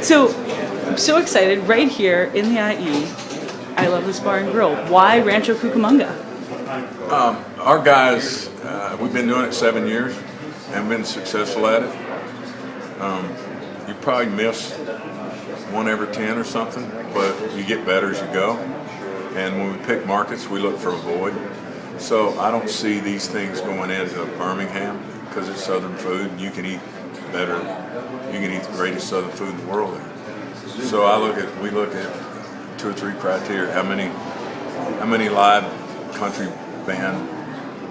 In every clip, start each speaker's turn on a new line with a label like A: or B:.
A: So, I'm so excited right here in the IE. I love this bar and grill. Why Rancho Cucamonga?
B: Our guys, we've been doing it 7 years and been successful at it. You probably miss one every 10 or something, but you get better as you go. And when we pick markets, we look for a void. So I don't see these things going into Birmingham because it's Southern food and you can eat better. You can eat the greatest Southern food in the world there. So we look at 2 or 3 criteria. How many live country band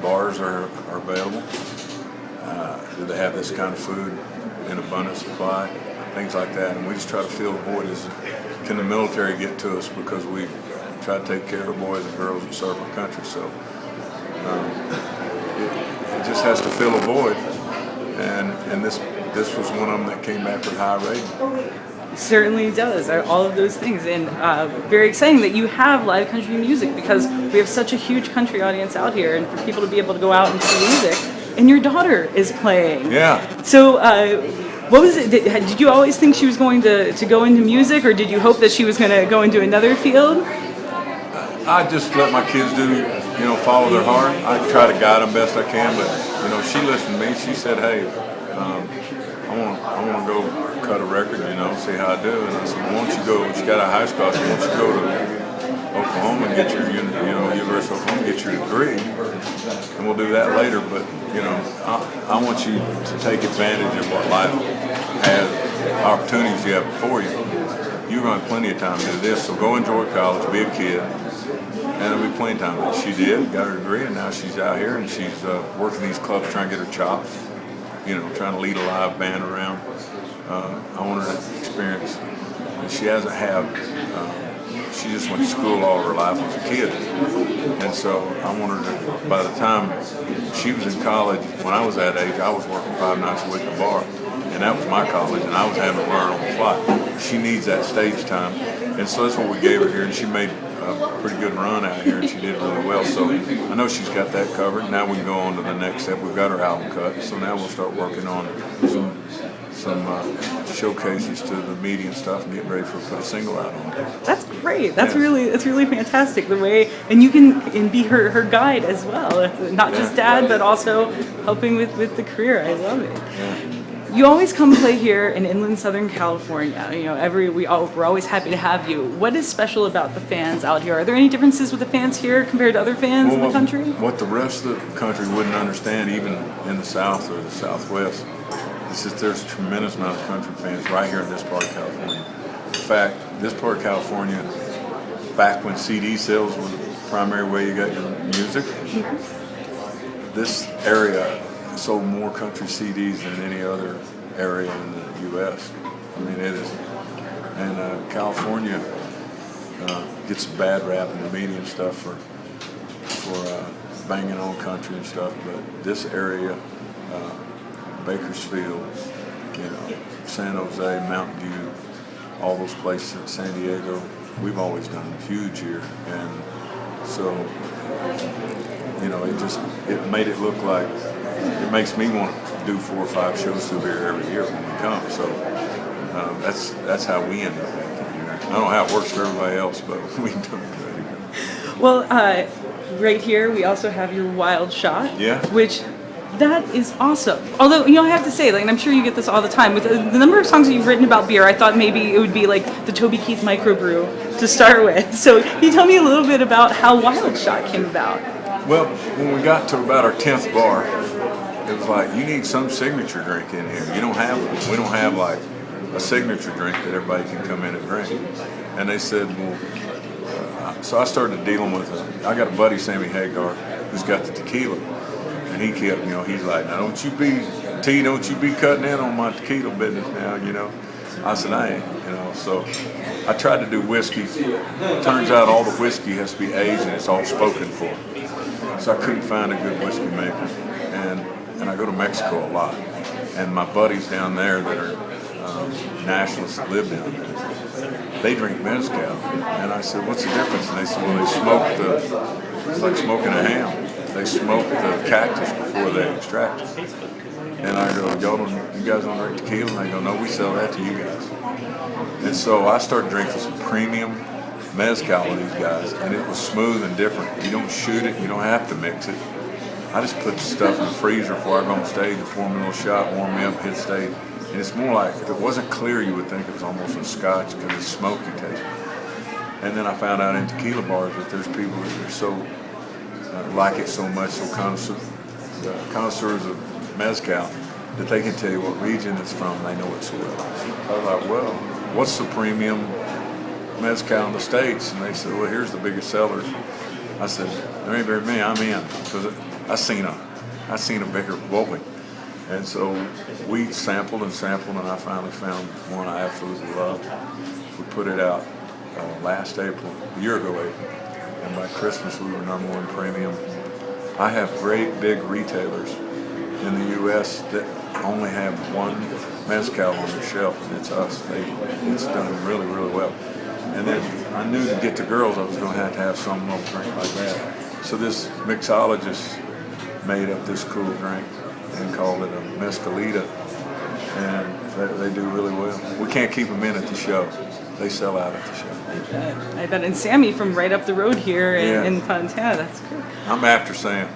B: bars are available? Do they have this kind of food in abundant supply? Things like that. And we just try to fill the void. Can the military get to us because we try to take care of the boys and girls that serve our country? So it just has to fill a void. And this was one of them that came back with high rating.
A: Certainly does, all of those things, and very exciting that you have live country music because we have such a huge country audience out here, and for people to be able to go out and see music, and your daughter is playing.
B: Yeah.
A: So what was it, did you always think she was going to go into music, or did you hope that she was going to go into another field?
B: I just let my kids do, follow their heart. I try to guide them best I can, but, she listened to me. She said, hey, I want to go cut a record, see how I do. And I said, why don't you go, she got out of high school, I said, why don't you go to Oklahoma and get your, University of Oklahoma, get your degree, and we'll do that later. But, I want you to take advantage of what life has, opportunities you have before you. You're going to have plenty of time to do this, so go enjoy college, be a kid, and there'll be plenty of time. She did, got her degree, and now she's out here, and she's working these clubs trying to get her chops. Trying to lead a live band around. I want her to experience. She hasn't had. She just went to school all her life as a kid, and so I want her to. By the time she was in college, when I was that age, I was working 5 nights a week at the bar, and that was my college, and I was having to learn on the fly. She needs that stage time, and so that's what we gave her here, and she made a pretty good run out here, and she did really well. So I know she's got that covered. Now we can go on to the next step. We've got her album cut, so now we'll start working on some showcases to the media and stuff, and get ready for put a single out on it.
A: That's great. That's really fantastic. The way, and you can be her guide as well, not just dad, but also helping with the career. I love it.
B: Yeah.
A: You always come play here in inland Southern California. We're always happy to have you. What is special about the fans out here? Are there any differences with the fans here compared to other fans in the country?
B: What the rest of the country wouldn't understand, even in the South or the Southwest, is that there's a tremendous amount of country fans right here in this part of California. In fact, this part of California, back when CD sales were the primary way you got your music, this area sold more country CDs than any other area in the U.S. I mean, it is. And California gets a bad rap in the media and stuff for banging on country and stuff, but this area, Bakersfield, San Jose, Mountain View, all those places, San Diego, we've always done huge here. And so, it made it look like, it makes me want to do 4 or 5 shows through here every year when we come. So that's how we end up making here. I don't know how it works for everybody else, but we do it good here.
A: Well, right here we also have your Wild Shot, which that is awesome. Although, I have to say, and I'm sure you get this all the time, with the number of songs that you've written about beer, I thought maybe it would be like the Toby Keith microbrew to start with. So can you tell me a little bit about how Wild Shot came about?
B: Well, when we got to about our 10th bar, it was like, you need some signature drink in here. We don't have like a signature drink that everybody can come in and drink. And they said, well, so I started dealing with I got a buddy, Sammy Hagar, who's got the tequila. And he kept, he's like, now don't you be cutting in on my tequila business now, I said, I ain't, so I tried to do whiskey. Turns out all the whiskey has to be aged and it's all spoken for. So I couldn't find a good whiskey maker. And I go to Mexico a lot. And my buddies down there that are nationalists that live down there, they drink mezcal. And I said, what's the difference? And they said, well, they smoke it's like smoking a ham. They smoke the cactus before they extract it. And I go, you guys don't drink tequila? And they go, no, we sell that to you guys. And so I started drinking some premium mezcal with these guys, and it was smooth and different. You don't shoot it, you don't have to mix it. I just put the stuff in the freezer before I go on stage and form a little shot, warm me up, hit stage. And it's more like, if it wasn't clear, you would think it was almost a scotch because it's smoky taste. And then I found out in tequila bars that there's people that are so, like it so much, so connoisseurs of mezcal, that they can tell you what region it's from, they know it so well. I was like, well, what's the premium mezcal in the States? And they said, well, here's the biggest sellers. I said, there ain't very many, I'm in, because I seen a bigger bully. And so we sampled and sampled, and I finally found one I absolutely love. We put it out last April, a year ago April, and by Christmas we were #1 premium. I have great big retailers in the U.S. that only have one mezcal on their shelf, and it's us. It's done really, really well. And then I knew to get the girls I was going to have some little drink like that. So this mixologist made up this cool drink and called it a mezcalita, and they do really well. We can't keep them in at the show. They sell out at the show.
A: I bet. And Sammy from right up the road here in Fontana, that's good.
B: I'm after Sam.